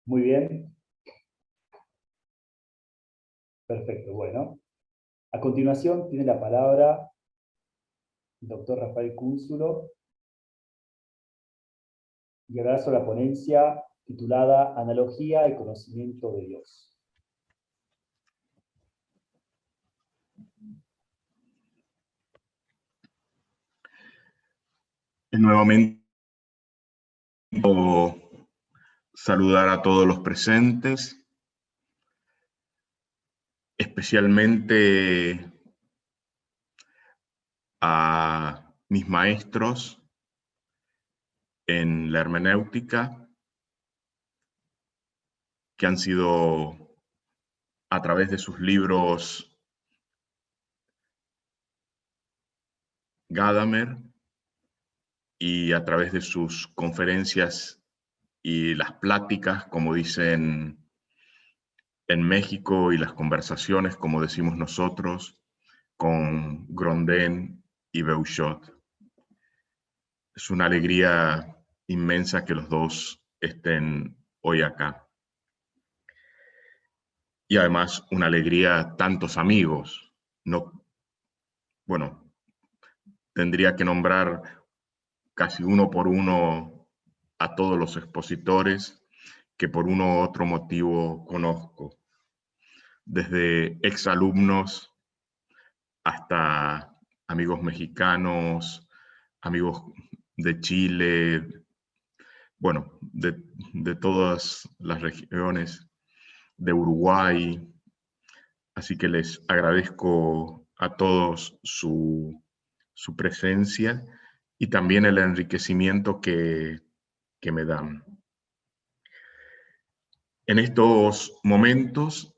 Muy bien, perfecto. Bueno, a continuación tiene la palabra el doctor Rafael Cúnzulo y hablará sobre la ponencia titulada Analogía y conocimiento de Dios. Nuevamente, saludar a todos los presentes, especialmente a mis maestros en la hermenéutica, que han sido, a través de sus libros, Gadamer, y a través de sus conferencias y las pláticas, como dicen en México, y las conversaciones, como decimos nosotros, con Grondin y Beuchot. Es una alegría inmensa que los dos estén hoy acá. Y además una alegría tantos amigos. No, bueno, tendría que nombrar casi uno por uno a todos los expositores que por uno u otro motivo conozco. Desde exalumnos hasta amigos mexicanos, amigos de Chile, bueno, de todas las regiones, de Uruguay. Así que les agradezco a todos su presencia y también el enriquecimiento que me dan. En estos momentos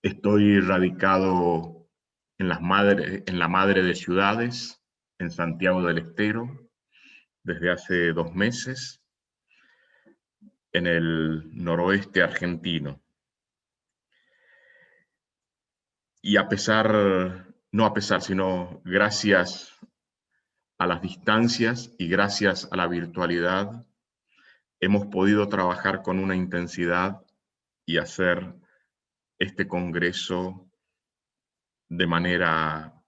estoy radicado en la madre de ciudades, en Santiago del Estero, desde hace 2 meses, en el noroeste argentino. Y sino gracias a las distancias y gracias a la virtualidad, hemos podido trabajar con una intensidad y hacer este congreso de manera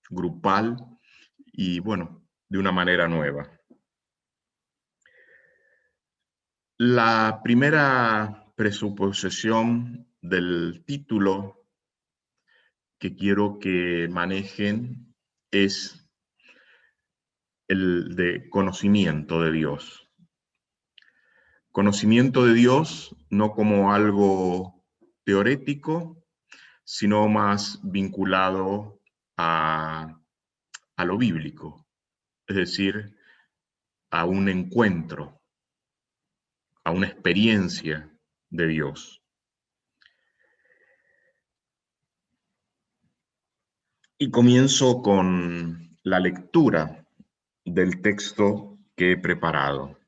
grupal y, bueno, de una manera nueva. La primera presuposición del título que quiero que manejen es el de conocimiento de Dios. Conocimiento de Dios no como algo teorético, sino más vinculado a lo bíblico, es decir, a un encuentro, a una experiencia de Dios. Y comienzo con la lectura del texto que he preparado.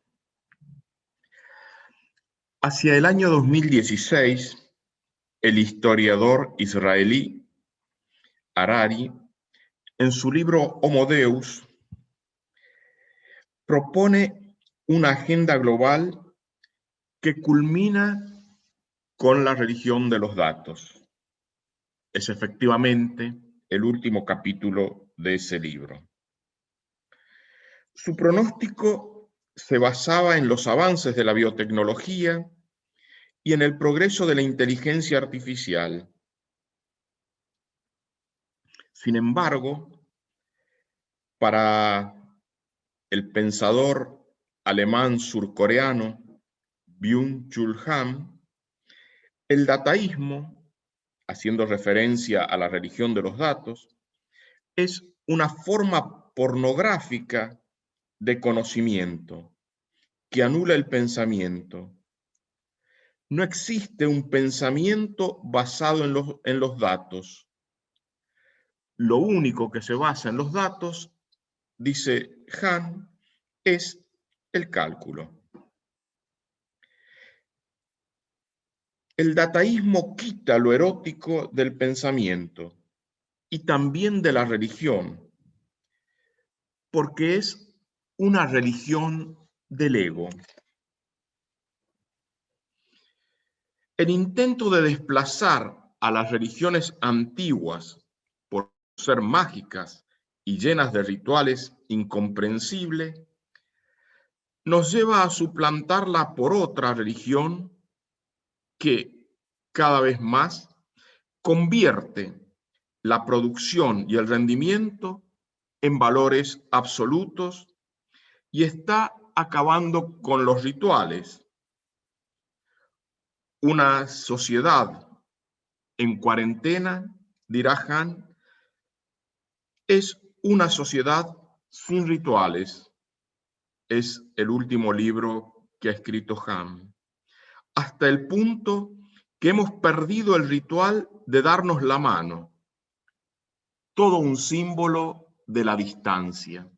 Hacia el año 2016, el historiador israelí Harari, en su libro Homo Deus, propone una agenda global que culmina con la religión de los datos. Es efectivamente el último capítulo de ese libro. Su pronóstico se basaba en los avances de la biotecnología y en el progreso de la inteligencia artificial. Sin embargo, para el pensador alemán surcoreano Byung-Chul Han, el dataísmo, haciendo referencia a la religión de los datos, es una forma pornográfica de conocimiento que anula el pensamiento. No existe un pensamiento basado en los datos. Lo único que se basa en los datos, dice Han, es el cálculo. El dataísmo quita lo erótico del pensamiento y también de la religión, porque es una religión del ego. El intento de desplazar a las religiones antiguas por ser mágicas y llenas de rituales incomprensibles nos lleva a suplantarla por otra religión que cada vez más convierte la producción y el rendimiento en valores absolutos y está acabando con los rituales. Una sociedad en cuarentena, dirá Han, es una sociedad sin rituales. Es el último libro que ha escrito Han. Hasta el punto que hemos perdido el ritual de darnos la mano, todo un símbolo de la distancia.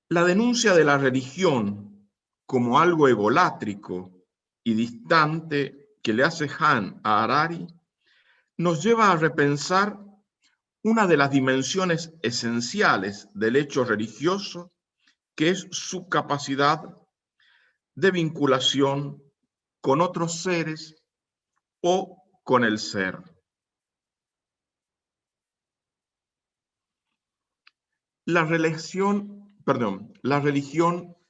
La denuncia de la religión como algo egolátrico y distante que le hace Han a Harari nos lleva a repensar una de las dimensiones esenciales del hecho religioso, que es su capacidad de vinculación con otros seres o con el ser. La religión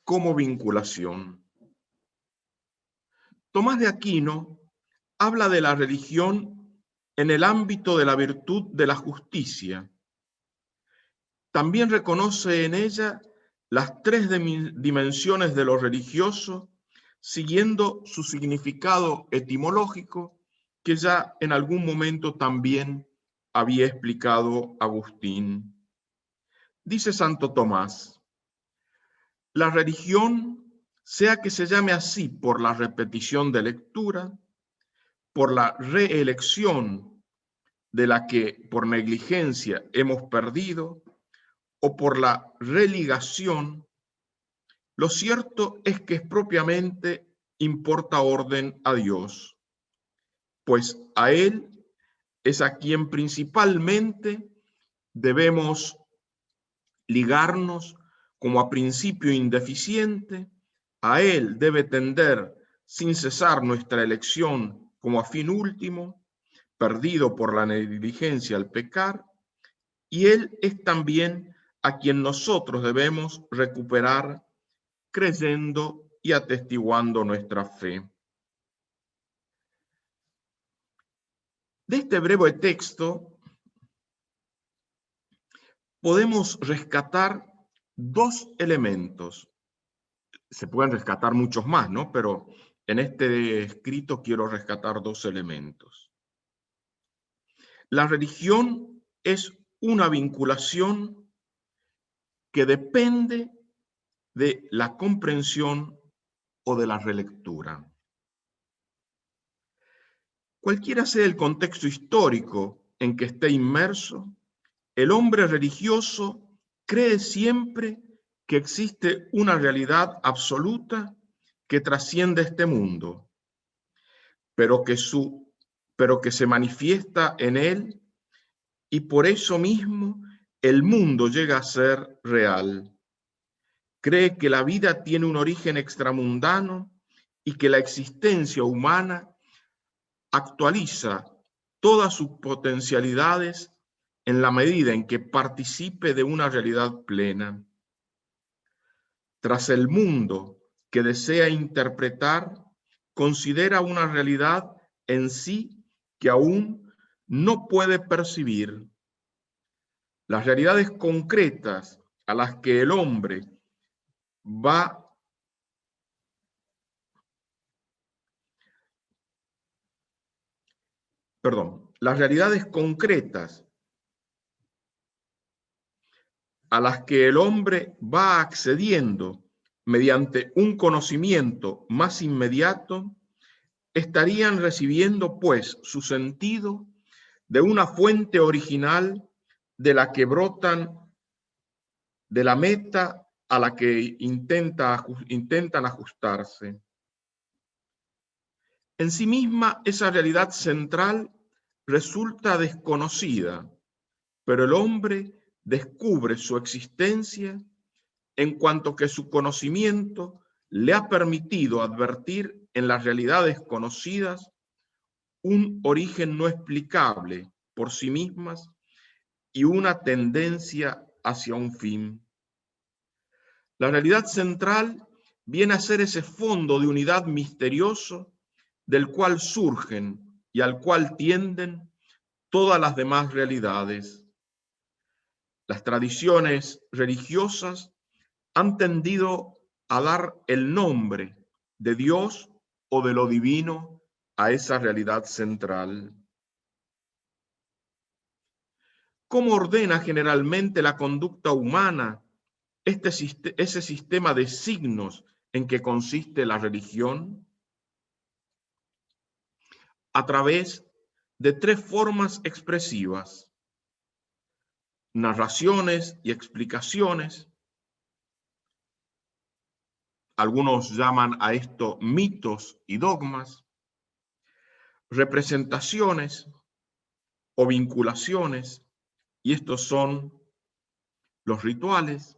como vinculación. Tomás de Aquino habla de la religión en el ámbito de la virtud de la justicia. También reconoce en ella las tres dimensiones de lo religioso, siguiendo su significado etimológico, que ya en algún momento también había explicado Agustín. Dice Santo Tomás, la religión, sea que se llame así por la repetición de lectura, por la reelección de la que por negligencia hemos perdido, o por la religación, lo cierto es que propiamente importa orden a Dios, pues a Él es a quien principalmente debemos ligarnos como a principio indeficiente, a Él debe tender sin cesar nuestra elección como a fin último, perdido por la negligencia al pecar, y Él es también a quien nosotros debemos recuperar creyendo y atestiguando nuestra fe. De este breve texto podemos rescatar dos elementos. Se pueden rescatar muchos más, ¿no? Pero en este escrito quiero rescatar dos elementos. La religión es una vinculación que depende de la comprensión o de la relectura. Cualquiera sea el contexto histórico en que esté inmerso, el hombre religioso cree siempre que existe una realidad absoluta que trasciende este mundo, pero que se manifiesta en él, y por eso mismo el mundo llega a ser real. Cree que la vida tiene un origen extramundano y que la existencia humana actualiza todas sus potencialidades en la medida en que participe de una realidad plena. Tras el mundo que desea interpretar, considera una realidad en sí que aún no puede percibir. Las realidades concretas a las que el hombre las realidades concretas a las que el hombre va accediendo mediante un conocimiento más inmediato, estarían recibiendo, pues, su sentido de una fuente original de la que brotan, de la meta a la que intentan ajustarse. En sí misma, esa realidad central resulta desconocida, pero el hombre descubre su existencia en cuanto que su conocimiento le ha permitido advertir en las realidades conocidas un origen no explicable por sí mismas y una tendencia hacia un fin. La realidad central viene a ser ese fondo de unidad misterioso del cual surgen y al cual tienden todas las demás realidades. Las tradiciones religiosas han tendido a dar el nombre de Dios o de lo divino a esa realidad central. ¿Cómo ordena generalmente la conducta humana ese sistema de signos en que consiste la religión? A través de tres formas expresivas: narraciones y explicaciones. Algunos llaman a esto mitos y dogmas, representaciones o vinculaciones, y estos son los rituales,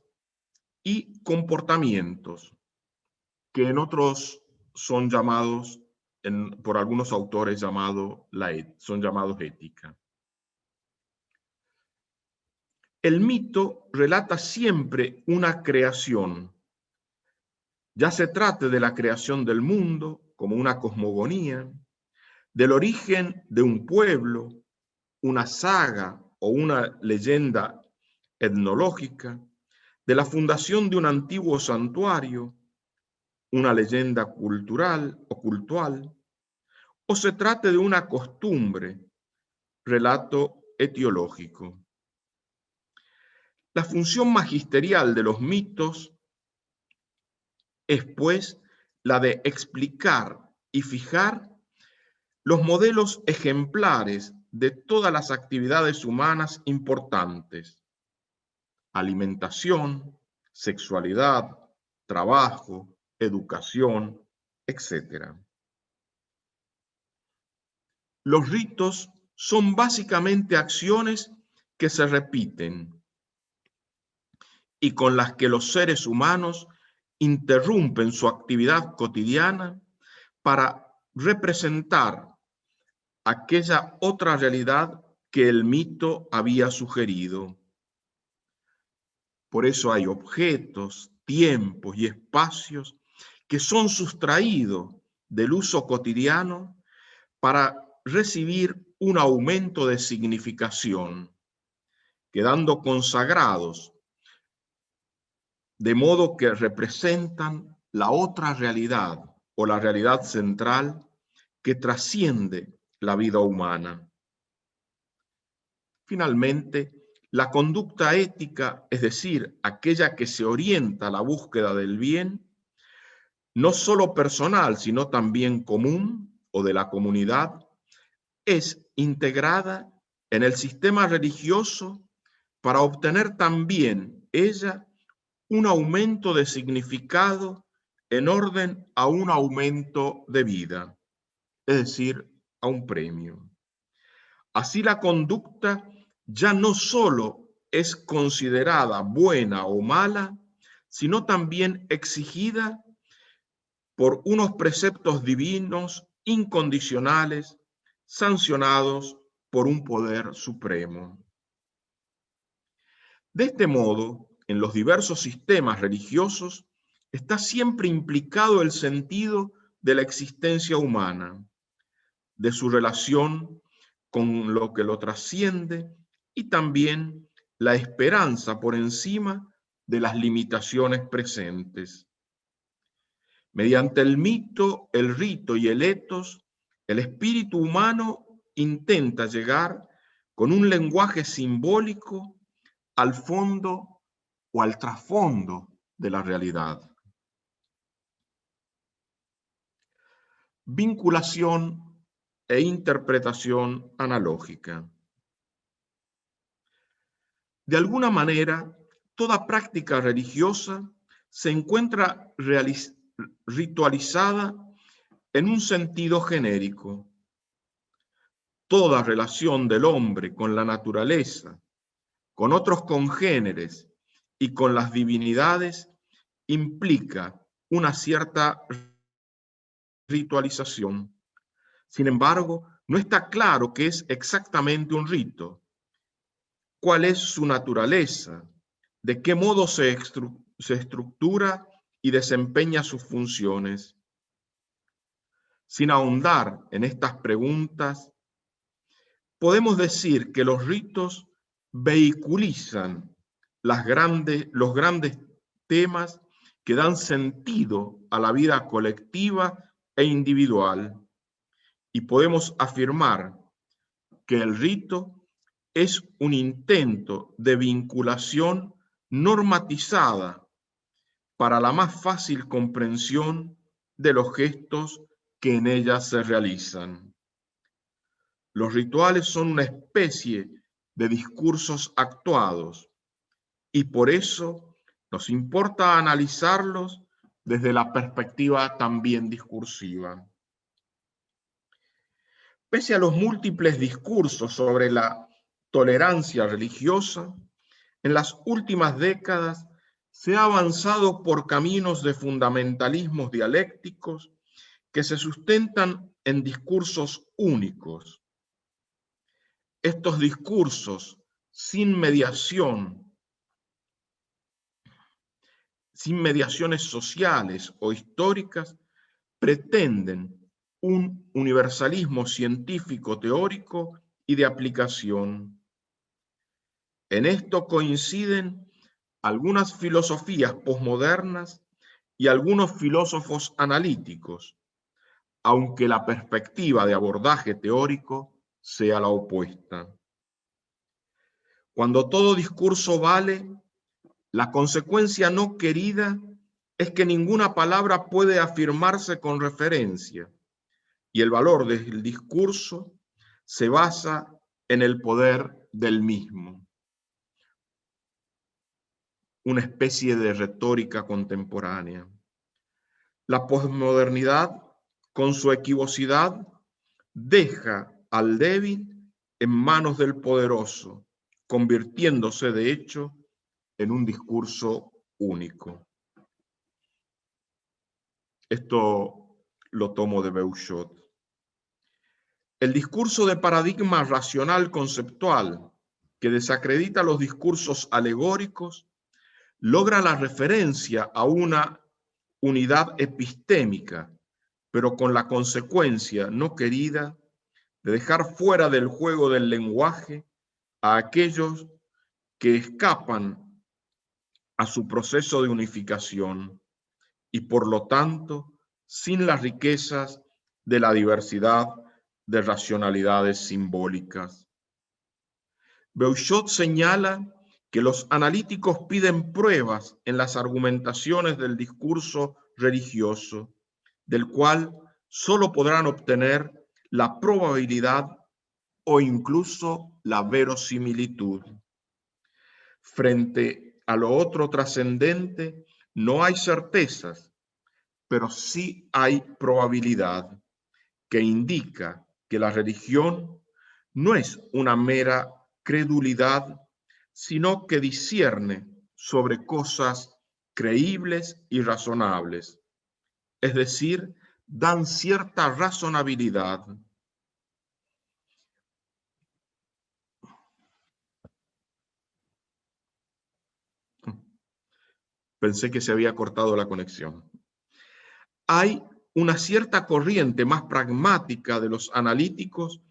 y comportamientos, que en otros son llamados, por algunos autores son llamados ética. El mito relata siempre una creación, ya se trate de la creación del mundo como una cosmogonía, del origen de un pueblo, una saga o una leyenda etnológica, de la fundación de un antiguo santuario, una leyenda cultural o cultual, o se trate de una costumbre, relato etiológico. La función magisterial de los mitos es, pues, la de explicar y fijar los modelos ejemplares de todas las actividades humanas importantes: alimentación, sexualidad, trabajo, educación, etc. Los ritos son básicamente acciones que se repiten y con las que los seres humanos interrumpen su actividad cotidiana para representar aquella otra realidad que el mito había sugerido. Por eso hay objetos, tiempos y espacios que son sustraídos del uso cotidiano para recibir un aumento de significación, quedando consagrados, de modo que representan la otra realidad o la realidad central que trasciende la vida humana. Finalmente, la conducta ética, es decir, aquella que se orienta a la búsqueda del bien, no solo personal, sino también común o de la comunidad, es integrada en el sistema religioso para obtener también ella un aumento de significado en orden a un aumento de vida, es decir, a un premio. Así la conducta ya no solo es considerada buena o mala, sino también exigida por unos preceptos divinos incondicionales, sancionados por un poder supremo. De este modo, en los diversos sistemas religiosos está siempre implicado el sentido de la existencia humana, de su relación con lo que lo trasciende y también la esperanza por encima de las limitaciones presentes. Mediante el mito, el rito y el etos, el espíritu humano intenta llegar con un lenguaje simbólico al fondo o al trasfondo de la realidad. Vinculación e interpretación analógica. De alguna manera, toda práctica religiosa se encuentra ritualizada en un sentido genérico. Toda relación del hombre con la naturaleza, con otros congéneres y con las divinidades implica una cierta ritualización. Sin embargo, no está claro qué es exactamente un rito, cuál es su naturaleza, de qué modo se estructura y desempeña sus funciones. Sin ahondar en estas preguntas, podemos decir que los ritos vehiculizan los grandes temas que dan sentido a la vida colectiva e individual, y podemos afirmar que el rito es un intento de vinculación normatizada para la más fácil comprensión de los gestos que en ella se realizan. Los rituales son una especie de discursos actuados y por eso nos importa analizarlos desde la perspectiva también discursiva. Pese a los múltiples discursos sobre la tolerancia religiosa, en las últimas décadas se ha avanzado por caminos de fundamentalismos dialécticos que se sustentan en discursos únicos. Estos discursos sin mediaciones sociales o históricas, pretenden un universalismo científico teórico y de aplicación. En esto coinciden algunas filosofías posmodernas y algunos filósofos analíticos, aunque la perspectiva de abordaje teórico sea la opuesta. Cuando todo discurso vale, la consecuencia no querida es que ninguna palabra puede afirmarse con referencia, y el valor del discurso se basa en el poder del mismo. Una especie de retórica contemporánea. La posmodernidad, con su equivocidad, deja al débil en manos del poderoso, convirtiéndose de hecho en un discurso único. Esto lo tomo de Beuchot. El discurso de paradigma racional conceptual que desacredita los discursos alegóricos logra la referencia a una unidad epistémica, pero con la consecuencia no querida de dejar fuera del juego del lenguaje a aquellos que escapan a su proceso de unificación y por lo tanto sin las riquezas de la diversidad de racionalidades simbólicas. Beuchot señala que los analíticos piden pruebas en las argumentaciones del discurso religioso, del cual solo podrán obtener la probabilidad o incluso la verosimilitud. Frente a lo otro trascendente, no hay certezas, pero sí hay probabilidad, que indica que la religión no es una mera credulidad, sino que discierne sobre cosas creíbles y razonables, es decir, dan cierta razonabilidad. Pensé que se había cortado la conexión. Hay una cierta corriente más pragmática de los analíticos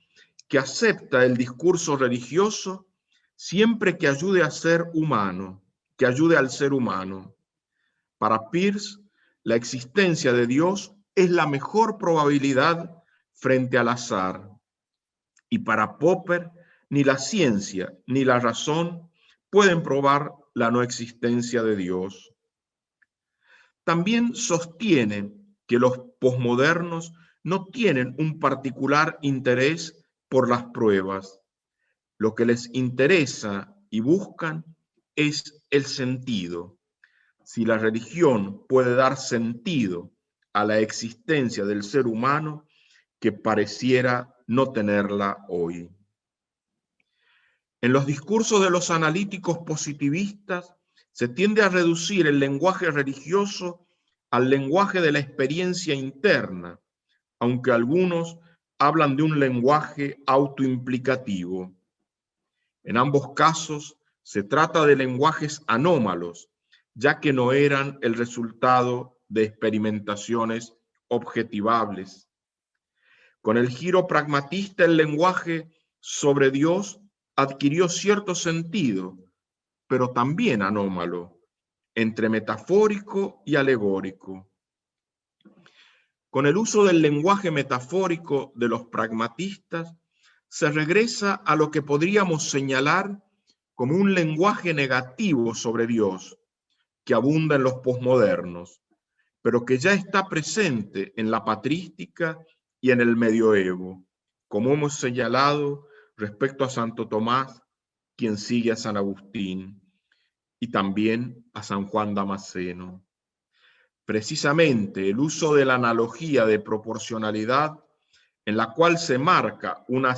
que acepta el discurso religioso siempre que ayude a ser humano, que ayude al ser humano. Para Peirce, la existencia de Dios es la mejor probabilidad frente al azar. Y para Popper, ni la ciencia ni la razón pueden probar la no existencia de Dios. También sostiene que los posmodernos no tienen un particular interés por las pruebas. Lo que les interesa y buscan es el sentido. Si la religión puede dar sentido a la existencia del ser humano, que pareciera no tenerla hoy. En los discursos de los analíticos positivistas se tiende a reducir el lenguaje religioso al lenguaje de la experiencia interna, aunque algunos hablan de un lenguaje autoimplicativo. En ambos casos se trata de lenguajes anómalos, ya que no eran el resultado de experimentaciones objetivables. Con el giro pragmatista, el lenguaje sobre Dios adquirió cierto sentido, pero también anómalo, entre metafórico y alegórico. Con el uso del lenguaje metafórico de los pragmatistas, se regresa a lo que podríamos señalar como un lenguaje negativo sobre Dios, que abunda en los posmodernos, pero que ya está presente en la patrística y en el medioevo, como hemos señalado respecto a Santo Tomás, quien sigue a San Agustín, y también a San Juan Damasceno. Precisamente el uso de la analogía de proporcionalidad, en la cual se marca una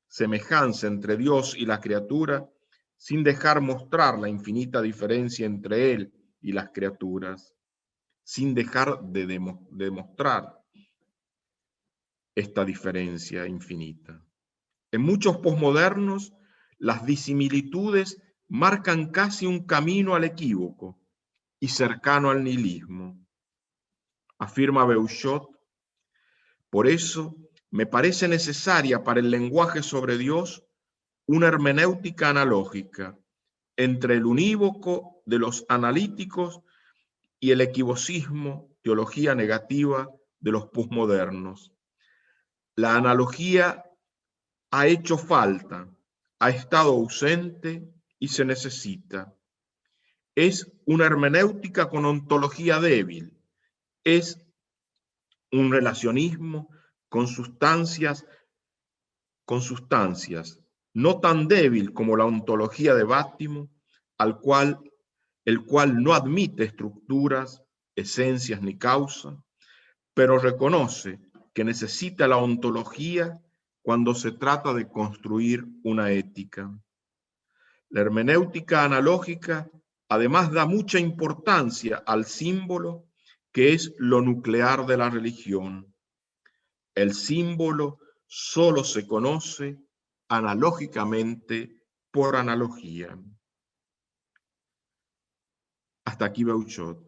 semejanza entre Dios y la criatura, sin dejar mostrar la infinita diferencia entre Él y las criaturas, sin dejar de demostrar esta diferencia infinita. En muchos posmodernos, las disimilitudes marcan casi un camino al equívoco y cercano al nihilismo. Afirma Beuchot: por eso me parece necesaria para el lenguaje sobre Dios una hermenéutica analógica entre el unívoco de los analíticos y el equivocismo, teología negativa, de los posmodernos. La analogía ha hecho falta, ha estado ausente y se necesita. Es una hermenéutica con ontología débil, es un relacionismo con sustancias, no tan débil como la ontología de Bátimo, el cual no admite estructuras, esencias ni causa, pero reconoce que necesita la ontología cuando se trata de construir una ética. La hermenéutica analógica además da mucha importancia al símbolo, que es lo nuclear de la religión. El símbolo solo se conoce analógicamente por analogía. Hasta aquí Beuchot.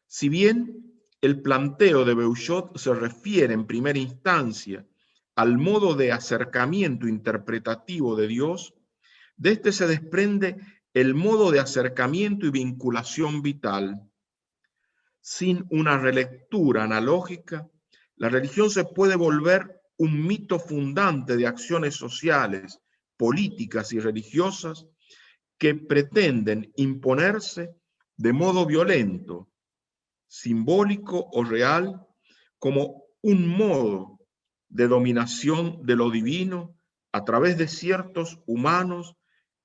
Si bien el planteo de Beuchot se refiere en primera instancia al modo de acercamiento interpretativo de Dios, de este se desprende el modo de acercamiento y vinculación vital. Sin una relectura analógica, la religión se puede volver un mito fundante de acciones sociales, políticas y religiosas que pretenden imponerse de modo violento, simbólico o real, como un modo de dominación de lo divino a través de ciertos humanos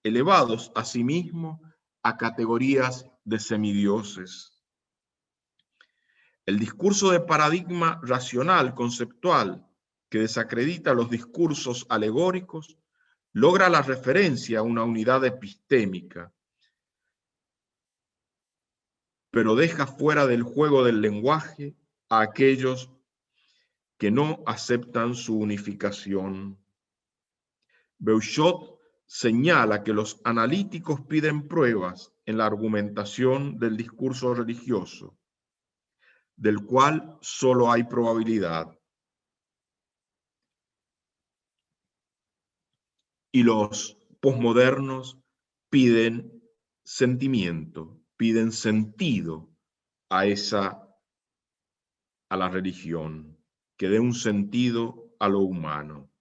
elevados a sí mismos a categorías de semidioses. El discurso de paradigma racional conceptual que desacredita los discursos alegóricos logra la referencia a una unidad epistémica, pero deja fuera del juego del lenguaje a aquellos que no aceptan su unificación. Beuchot señala que los analíticos piden pruebas en la argumentación del discurso religioso, del cual solo hay probabilidad. Y los posmodernos piden sentimiento, piden sentido a la religión, que dé un sentido a lo humano.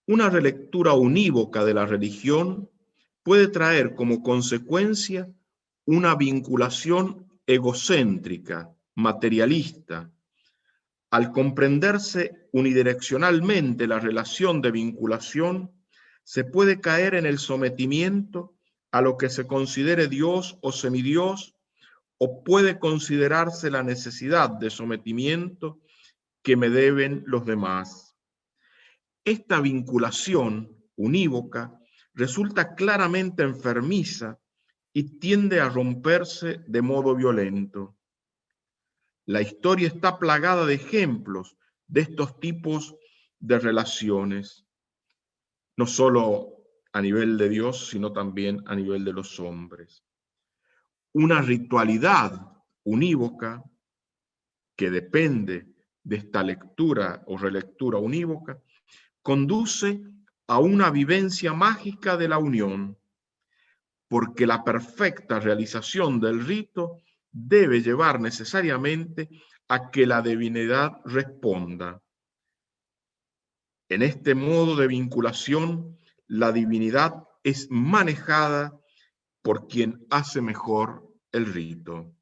Una relectura unívoca de la religión puede traer como consecuencia una vinculación egocéntrica, materialista. Al comprenderse unidireccionalmente la relación de vinculación, se puede caer en el sometimiento a lo que se considere Dios o semidios, o puede considerarse la necesidad de sometimiento que me deben los demás. Esta vinculación unívoca resulta claramente enfermiza y tiende a romperse de modo violento. La historia está plagada de ejemplos de estos tipos de relaciones, no solo a nivel de Dios, sino también a nivel de los hombres. Una ritualidad unívoca que depende de esta lectura o relectura unívoca conduce a una vivencia mágica de la unión, porque la perfecta realización del rito debe llevar necesariamente a que la divinidad responda. En este modo de vinculación, la divinidad es manejada por quien hace mejor el rito.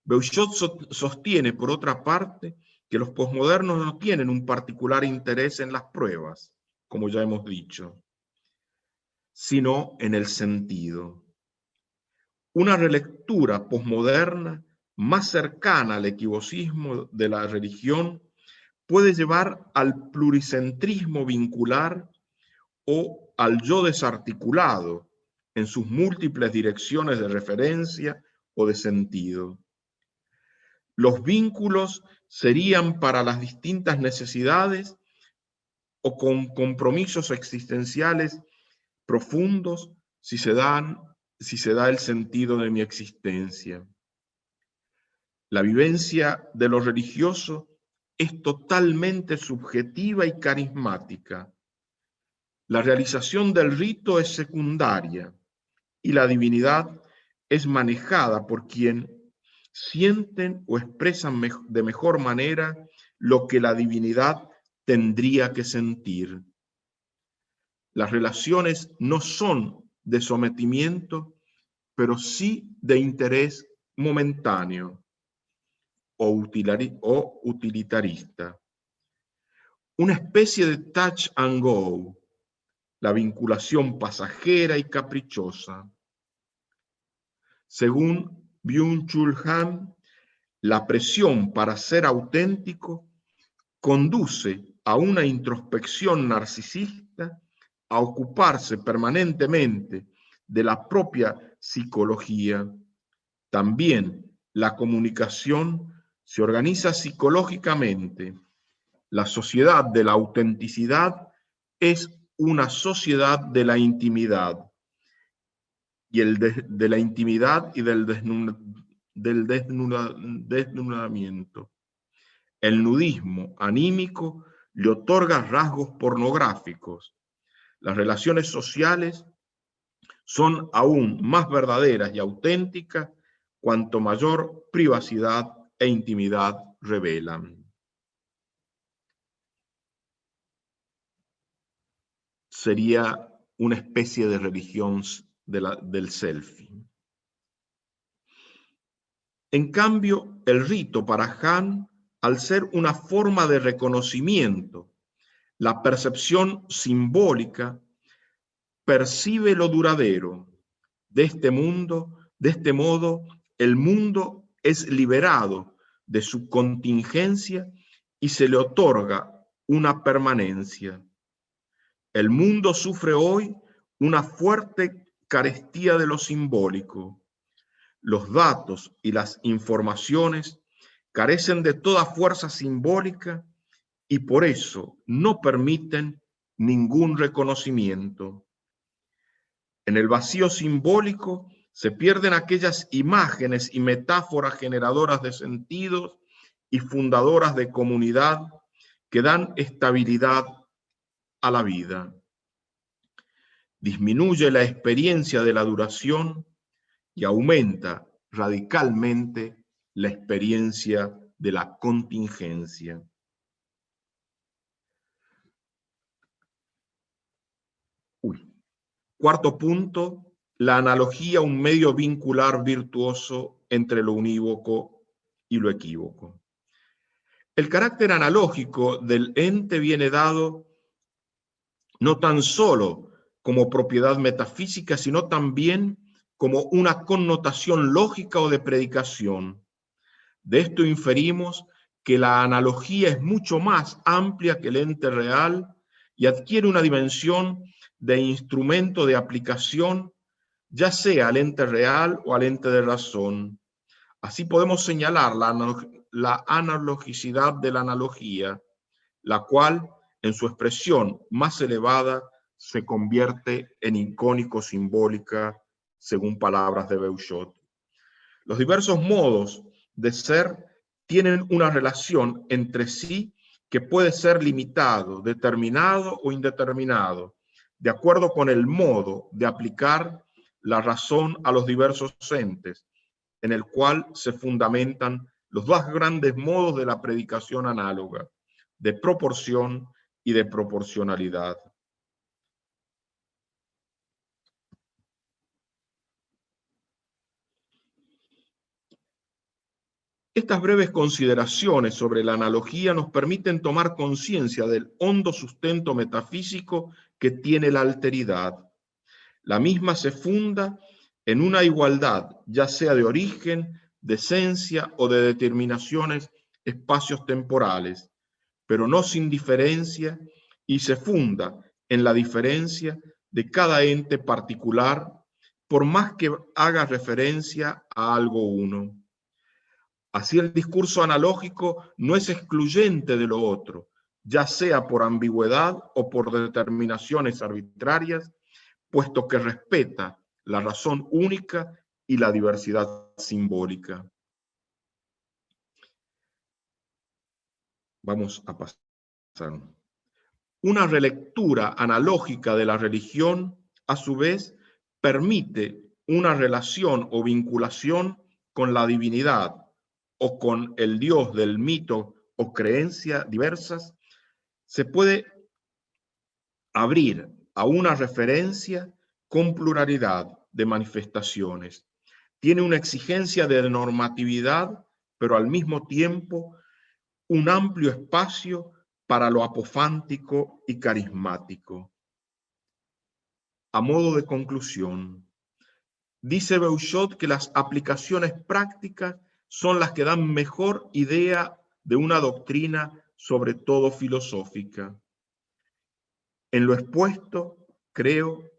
Beuchot sostiene, por otra parte, que los posmodernos no tienen un particular interés en las pruebas, como ya hemos dicho, sino en el sentido. Una relectura posmoderna más cercana al equivocismo de la religión puede llevar al pluricentrismo vincular o al yo desarticulado en sus múltiples direcciones de referencia o de sentido. Los vínculos serían para las distintas necesidades o con compromisos existenciales profundos si se da el sentido de mi existencia. La vivencia de lo religioso es totalmente subjetiva y carismática. La realización del rito es secundaria y la divinidad es manejada por quien sienten o expresan de mejor manera lo que la divinidad tendría que sentir. Las relaciones no son de sometimiento, pero sí de interés momentáneo o utilitarista. Una especie de touch and go, la vinculación pasajera y caprichosa. Según Byung-Chul Han, la presión para ser auténtico conduce a una introspección narcisista, a ocuparse permanentemente de la propia psicología. También la comunicación se organiza psicológicamente. La sociedad de la autenticidad es una sociedad de la intimidad, y de la intimidad y del desnudamiento. El nudismo anímico le otorga rasgos pornográficos. Las relaciones sociales son aún más verdaderas y auténticas cuanto mayor privacidad e intimidad revelan. Sería una especie de religión del selfie. En cambio, el rito para Han, al ser una forma de reconocimiento, la percepción simbólica percibe lo duradero. De este modo, el mundo es liberado de su contingencia y se le otorga una permanencia. El mundo sufre hoy una fuerte carestía de lo simbólico. Los datos y las informaciones carecen de toda fuerza simbólica y por eso no permiten ningún reconocimiento. En el vacío simbólico se pierden aquellas imágenes y metáforas generadoras de sentidos y fundadoras de comunidad que dan estabilidad a la vida. Disminuye la experiencia de la duración y aumenta radicalmente la experiencia de la contingencia. Cuarto punto, la analogía, un medio vincular virtuoso entre lo unívoco y lo equívoco. El carácter analógico del ente viene dado no tan solo como propiedad metafísica, sino también como una connotación lógica o de predicación. De esto inferimos que la analogía es mucho más amplia que el ente real y adquiere una dimensión de instrumento de aplicación, ya sea al ente real o al ente de razón. Así podemos señalar la analogicidad de la analogía, la cual, en su expresión más elevada, se convierte en icónico-simbólica, según palabras de Beuchot. Los diversos modos de ser tienen una relación entre sí que puede ser limitado, determinado o indeterminado, de acuerdo con el modo de aplicar la razón a los diversos entes, en el cual se fundamentan los dos grandes modos de la predicación análoga, de proporción y de proporcionalidad. Estas breves consideraciones sobre la analogía nos permiten tomar conciencia del hondo sustento metafísico que tiene la alteridad. La misma se funda en una igualdad, ya sea de origen, de esencia o de determinaciones espacios temporales, pero no sin diferencia, y se funda en la diferencia de cada ente particular, por más que haga referencia a algo uno. Así el discurso analógico no es excluyente de lo otro, ya sea por ambigüedad o por determinaciones arbitrarias, puesto que respeta la razón única y la diversidad simbólica. Vamos a pasar. Una relectura analógica de la religión, a su vez, permite una relación o vinculación con la divinidad o con el Dios del mito o creencia diversas. Se puede abrir a una referencia con pluralidad de manifestaciones. Tiene una exigencia de normatividad, pero al mismo tiempo un amplio espacio para lo apofántico y carismático. A modo de conclusión, dice Beuchot que las aplicaciones prácticas son las que dan mejor idea de una doctrina, sobre todo filosófica. En lo expuesto, creo,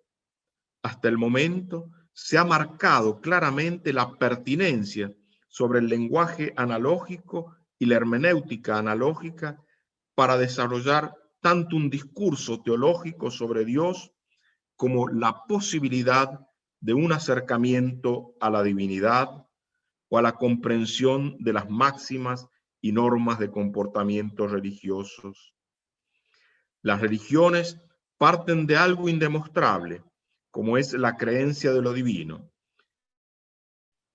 hasta el momento, se ha marcado claramente la pertinencia sobre el lenguaje analógico y la hermenéutica analógica para desarrollar tanto un discurso teológico sobre Dios como la posibilidad de un acercamiento a la divinidad o a la comprensión de las máximas y normas de comportamientos religiosos. Las religiones parten de algo indemostrable, como es la creencia de lo divino,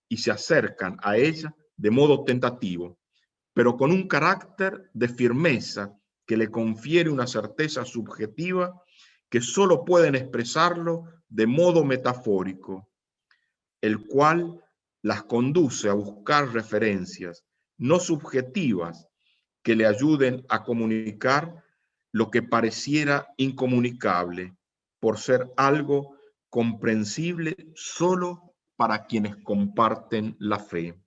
y se acercan a ella de modo tentativo, pero con un carácter de firmeza que le confiere una certeza subjetiva que solo pueden expresarlo de modo metafórico, el cual las conduce a buscar referencias no subjetivas que le ayuden a comunicar lo que pareciera incomunicable, por ser algo comprensible solo para quienes comparten la fe.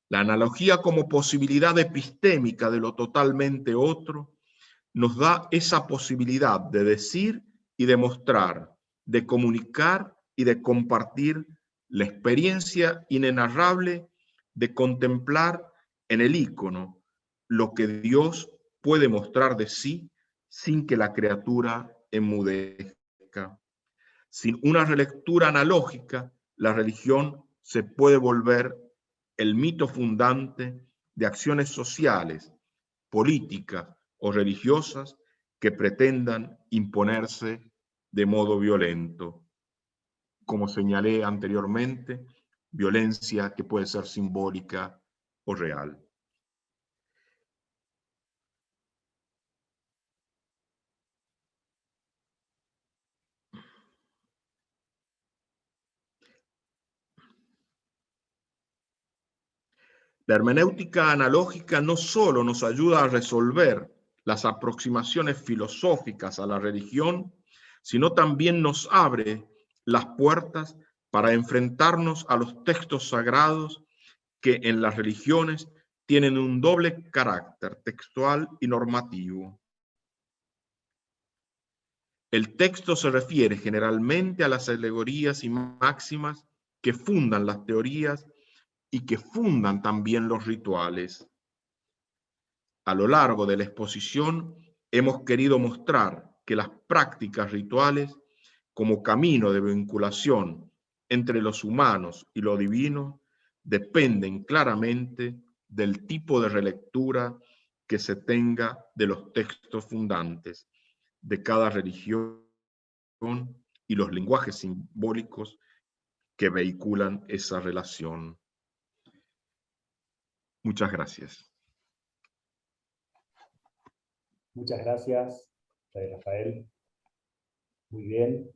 La analogía como posibilidad epistémica de lo totalmente otro nos da esa posibilidad de decir y de mostrar, de comunicar y de compartir la experiencia inenarrable de contemplar en el ícono lo que Dios puede mostrar de sí sin que la criatura enmudezca. Sin una relectura analógica, la religión se puede volver el mito fundante de acciones sociales, políticas o religiosas que pretendan imponerse de modo violento. Como señalé anteriormente, violencia que puede ser simbólica o real. La hermenéutica analógica no solo nos ayuda a resolver las aproximaciones filosóficas a la religión, sino también nos abre las puertas para enfrentarnos a los textos sagrados que en las religiones tienen un doble carácter textual y normativo. El texto se refiere generalmente a las alegorías y máximas que fundan las teorías y que fundan también los rituales. A lo largo de la exposición hemos querido mostrar que las prácticas rituales, como camino de vinculación entre los humanos y lo divino, dependen claramente del tipo de relectura que se tenga de los textos fundantes de cada religión y los lenguajes simbólicos que vehiculan esa relación. Muchas gracias. Muchas gracias, Rafael. Muy bien.